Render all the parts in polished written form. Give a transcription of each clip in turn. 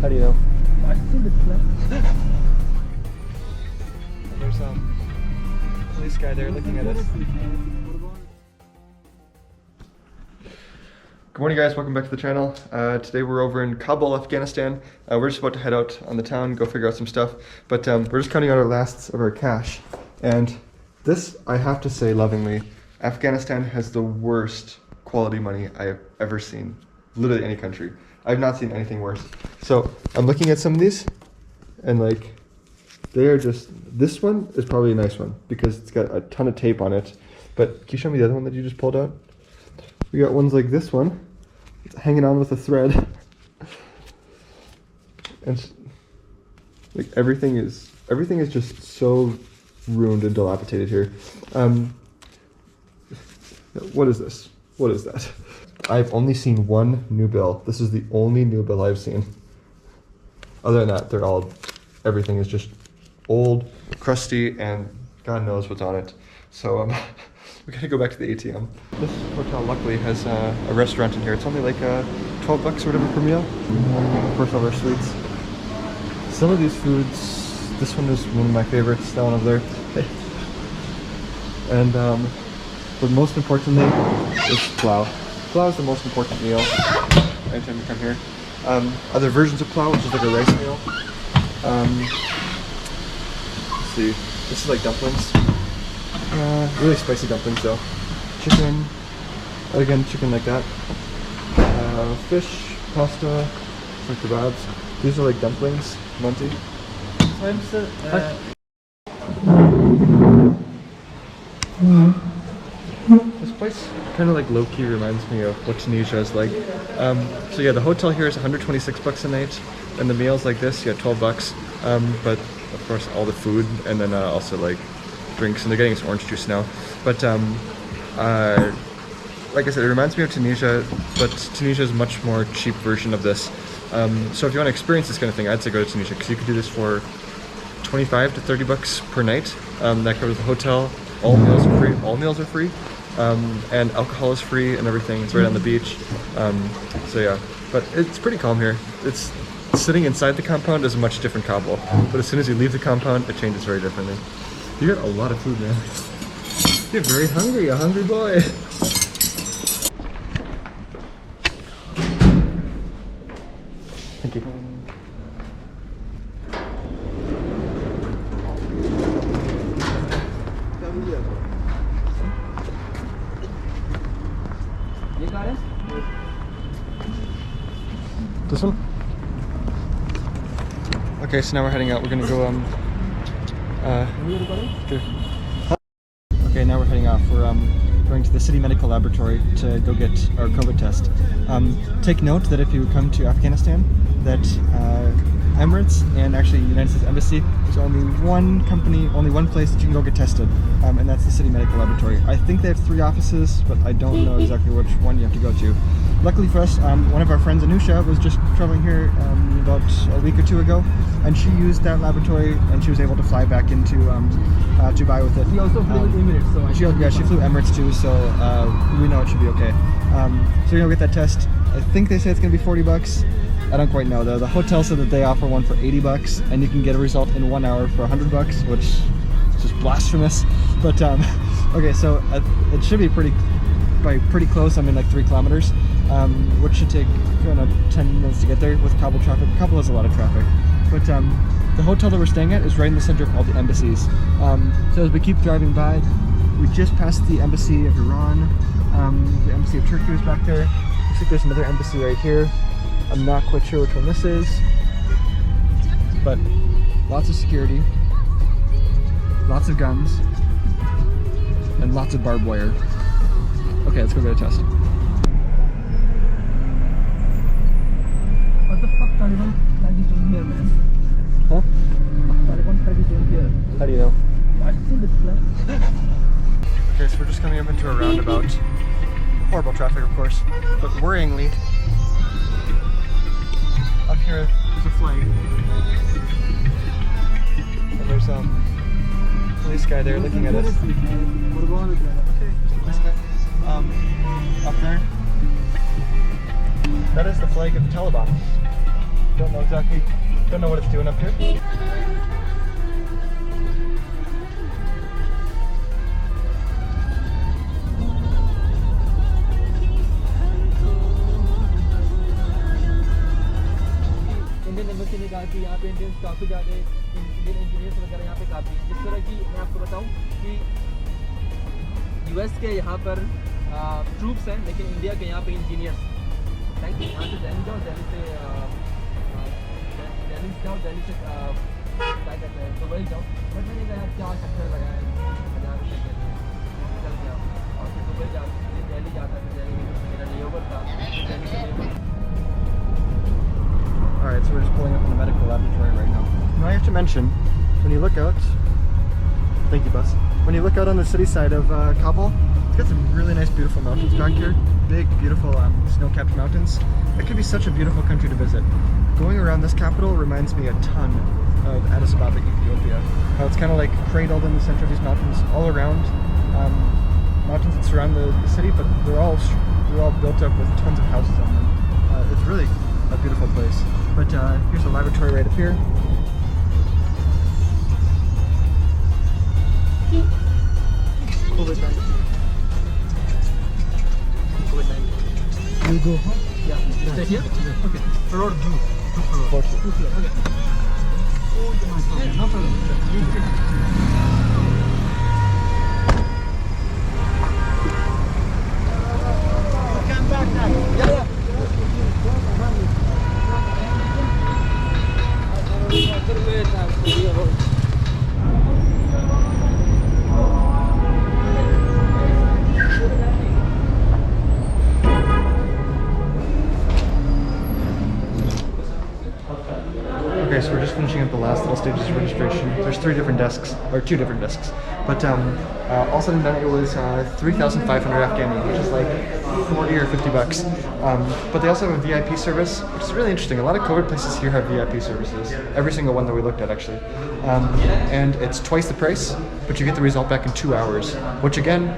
How do you know? I think it's left. There's police guy there looking at us. Good morning guys, welcome back to the channel. Today we're over in Kabul, Afghanistan. We're just about to head out on the town, go figure out some stuff. But we're just counting out our lasts of our cash. And this, I have to say lovingly, Afghanistan has the worst quality money I have ever seen. Literally any country. I've not seen anything worse. So I'm looking at some of these and like, they are just, this one is probably a nice one because it's got a ton of tape on it. But can you show me the other one that you just pulled out? We got ones like this one. It's hanging on with a thread. And like everything is just so ruined and dilapidated here. What is this? What is that? I've only seen one new bill. This is the only new bill I've seen. Other than that, everything is just old, crusty, and God knows what's on it. So we gotta go back to the ATM. This hotel luckily has a restaurant in here. It's only like 12 bucks or whatever per meal. Of course, all our sweets. Some of these foods, this one is one of my favorites, that one over there. And but most importantly is plow. Plow is the most important meal anytime you come here. Other versions of plow, which is like a rice meal. Let's see, this is like dumplings. Really spicy dumplings though. Chicken, again chicken like that. Fish, pasta, some kebabs. These are like dumplings, Monty. This place kind of like low-key reminds me of what Tunisia is like. So yeah, the hotel here is 126 bucks a night, and the meals like this, yeah, 12 bucks. But of course all the food, and then also like drinks, and they're getting some orange juice now. But like I said, it reminds me of Tunisia, but Tunisia is a much more cheap version of this. So if you want to experience this kind of thing, I'd say go to Tunisia, because you could do this for 25 to 30 bucks per night. That covers the hotel. All meals are free. All meals are free. And alcohol is free and everything. It's right on the beach. So yeah, but it's pretty calm here. It's sitting inside the compound is a much different Kabul, but as soon as you leave the compound, it changes very differently. You got a lot of food, man. You're very hungry, a hungry boy. Thank you. You got it? This one? Okay, so now we're heading out. We're gonna go Okay, now we're heading off. We're going to the city medical laboratory to go get our COVID test. Take note that if you come to Afghanistan, that Emirates and actually the United States Embassy, there's only one company, only one place that you can go get tested, and that's the city medical laboratory. I think they have 3 offices, but I don't know exactly which one you have to go to. Luckily for us, one of our friends, Anusha, was just traveling here about a week or 2 ago, and she used that laboratory, and she was able to fly back into Dubai with it. She also flew with Emirates, so she flew Emirates too, so we know it should be okay. So you're gonna get that test. I think they say it's gonna be 40 bucks. I don't quite know though. The hotel said that they offer one for 80 bucks, and you can get a result in 1 hour for 100 bucks, which is just blasphemous. But okay, so it should be pretty close. I mean, like 3 kilometers, which should take 10 minutes to get there with Kabul traffic. Kabul has a lot of traffic, but the hotel that we're staying at is right in the center of all the embassies. So as we keep driving by, we just passed the embassy of Iran. The embassy of Turkey is back there. Looks like there's another embassy right here. I'm not quite sure which one this is, but lots of security, lots of guns, and lots of barbed wire. Okay, let's go get a test. what the fuck Taliban flag is doing here, man? Huh? Taliban flag is doing here. How do you know? I think it's left. Okay, so we're just coming up into a roundabout. Horrible traffic, of course, but worryingly, up here there's a flag. And there's police guy there looking at us. Okay, there's the police guy. Up there, that is the flag of the Taliban. Don't know what it's doing up here. Indian embassy ने कहा कि यहाँ पे Indians काफ़ी ज़्यादा Indian engineers वगैरह यहाँ पे काफ़ी जिस तरह की मैं आपको बताऊँ कि यूएस के यहाँ पर ट्रूप्स हैं लेकिन इंडिया के यहाँ पे इंजीनियर्स। Thank you. यहाँ से दिल्ली जाओ, दिल्ली से क्या कहते हैं दुबई जाओ। बट मैंने कहा क्या चक्कर लगाया 1000 रुपये के लिए निकल गया और फिर दुबई जा दिल्ली जाता फिर दिल्ली मेरा लेओवर था दिल्ली से layover. Alright, so we're just pulling up in the medical laboratory right now. Now I have to mention, when you look out, thank you bus, when you look out on the city side of Kabul, it's got some really nice beautiful mountains back here. Big, beautiful snow-capped mountains. It could be such a beautiful country to visit. Going around this capital reminds me a ton of Addis Ababa, Ethiopia. How it's kind of like cradled in the center of these mountains all around. Mountains that surround the city, but they're all built up with tons of houses on them. It's really a beautiful place. But here's a laboratory right up here. COVID-19. You go home? Yeah. Stay here? Okay. Floor 2. 2 floor. 2 floor. Okay. No problem. Come back now. Yeah. Okay, so we're just finishing up the last little stages of registration. There's 3 different desks, or 2 different desks. But all said and done, it was 3,500 Afghani, which is like 40 or 50 bucks. But they also have a VIP service, which is really interesting. A lot of COVID places here have VIP services. Every single one that we looked at, actually. And it's twice the price, but you get the result back in 2 hours, which again,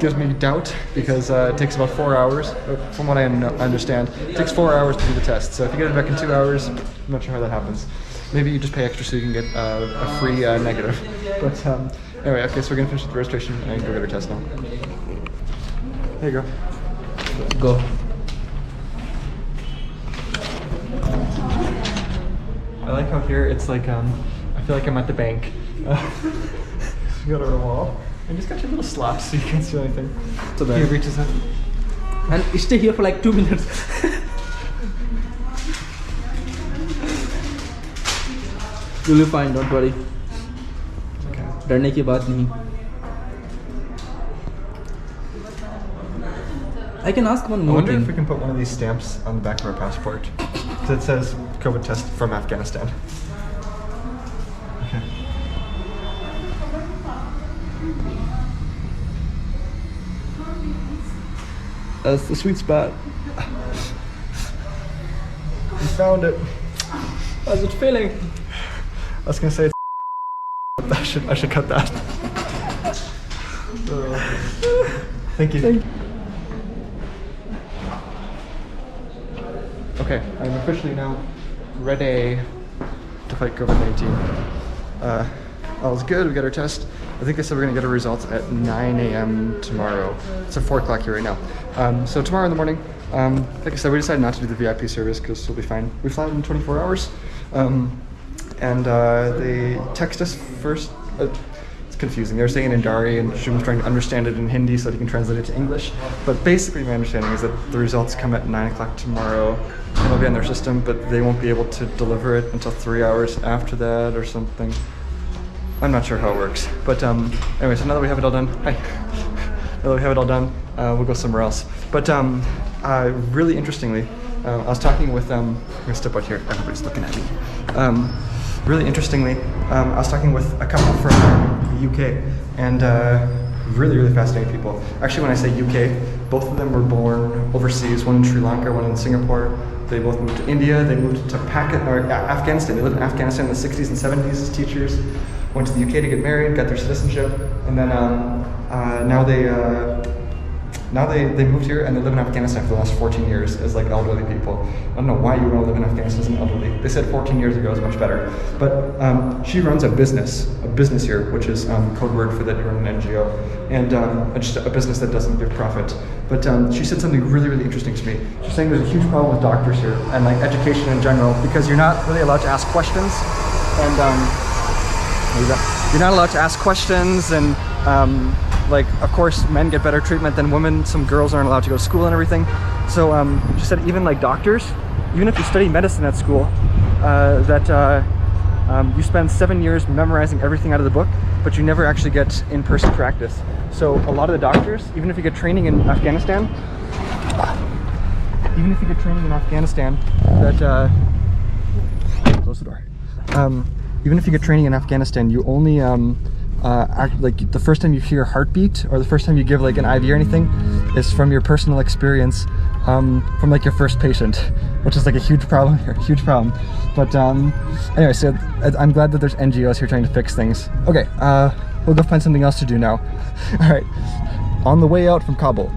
gives me doubt because it takes about 4 hours, from what I understand. It takes 4 hours to do the test, so if you get it back in 2 hours, I'm not sure how that happens. Maybe you just pay extra so you can get a free negative. But anyway, okay, so we're gonna finish with the registration and go get our test now. There you go. Go. I like how here it's like, I feel like I'm at the bank. You got our wall. And just got your little slaps so you can't see anything. So He reaches in. And stay here for like 2 minutes. You'll be fine, don't worry. Okay. डरने की बात नहीं. I can ask one I more wonder thing. if we can put one of these stamps on the back of our passport. Because it says COVID test from Afghanistan. Okay. That's the sweet spot. We found it. How's it feeling? I was gonna say it's I should cut that. Thank you. Okay, I'm officially now ready to fight COVID-19. All's good, we got our test. I think they said we're gonna get our results at 9 a.m. tomorrow. It's at 4 o'clock here right now. So tomorrow in the morning, like I said, we decided not to do the VIP service because we'll be fine. We fly in 24 hours. They text us first. It's confusing. They were saying it in Dari, and Shum was trying to understand it in Hindi so that he can translate it to English. But basically, my understanding is that the results come at 9 o'clock tomorrow, and they'll be on their system, but they won't be able to deliver it until 3 hours after that or something. I'm not sure how it works. But anyway, so now that we have it all done, hi. Now that we have it all done, we'll go somewhere else. But really interestingly, I was talking with, I'm gonna step out here, everybody's looking at me. Really interestingly, I was talking with a couple from the UK, and really, really fascinating people. Actually, when I say UK, both of them were born overseas, one in Sri Lanka, one in Singapore. They both moved to India, they moved to Afghanistan. They lived in Afghanistan in the 60s and 70s as teachers, went to the UK to get married, got their citizenship, and then now Now they moved here and they live in Afghanistan for the last 14 years as like elderly people. I don't know why you want to live in Afghanistan as an elderly. They said 14 years ago is much better. But she runs a business here, which is code word for that you're in an NGO, and just a business that doesn't give profit. But she said something really, really interesting to me. She's saying there's a huge problem with doctors here and like education in general, because you're not really allowed to ask questions, and you're not allowed to ask questions, and like, of course, men get better treatment than women. Some girls aren't allowed to go to school and everything. So she said even like doctors, even if you study medicine at school, you spend 7 years memorizing everything out of the book, but you never actually get in-person practice. So a lot of the doctors, even if you get training in Afghanistan, close the door. Even if you get training in Afghanistan, you only like the first time you hear a heartbeat or the first time you give like an IV or anything is from your personal experience, from like your first patient, which is like a huge problem here, huge problem. But anyway, so I'm glad that there's NGOs here trying to fix things. Okay, we'll go find something else to do now. All right, on the way out from Kabul.